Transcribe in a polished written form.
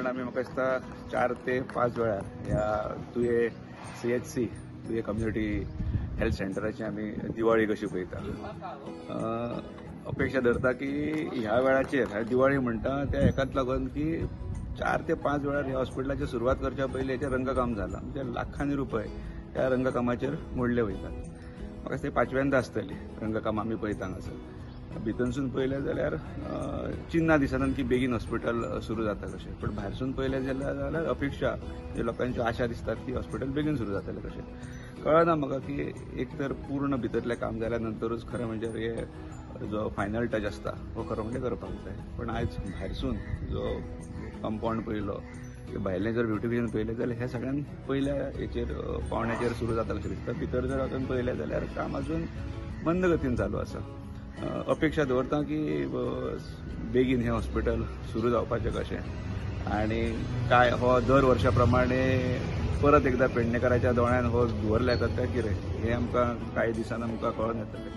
सादारण आमी म्हाका दिसता 4 ते 5 वेळार ह्या तुये CHC तुये कम्युनिटी हेल्थ सेंटराची आमी दिवाळी कशी पळयता. अपेक्षा धरता की ह्या वेळाचेर दिवाळी म्हणटा त्या हेकाच लागून की 4 ते 5 वेळार ह्या हॉस्पिटलाची सुरवात करच्या पयलीं हेचें रंगकाम जालां. म्हणजे लाखांनी रुपये ह्या रंगकामाचेर मोडले वयतात. म्हाका दिसता 5व्यांदा आसतली रंगकाम आमी पळयता हांगासर. भितरसून पळयलें जाल्यार चिन्ना दिसनात की बेगीन हॉस्पिटल सुरू जाता कशें, पण भायरसून पळयलें जाल्यार अपेक्षा जे लोकांची आशा दिसतात की हॉस्पिटल बेगीन सुरू जातलें कशें. कळना म्हाका की एक तर पूर्ण भितरलें काम जाल्या नंतरूच खरें म्हणजे हे जो फायनल टच आसता हो खरो म्हणजे करपाक जाय. पण आयज भायरसून जो कंपाऊंड पळयलो, भायलें जर ब्युटिफिकेशन पळयलें जाल्यार हे सगळ्यान पयल्या हेचेर पावण्याचेर सुरू जाता कशें दिसता. भितर जर वचून पळयलें जाल्यार काम अजून मंद गतीन चालू आसा. अपेक्षा दवरता की बेगीन हें हॉस्पिटल सुरू जावपाचें कशें आनी काय हो दर वर्षा प्रमाणे परत एकदा पेडणेकाराच्या दोळ्यान हो दवरल्या काय कितें हें आमकां कांय दिसान आमकां कळोन येतलें.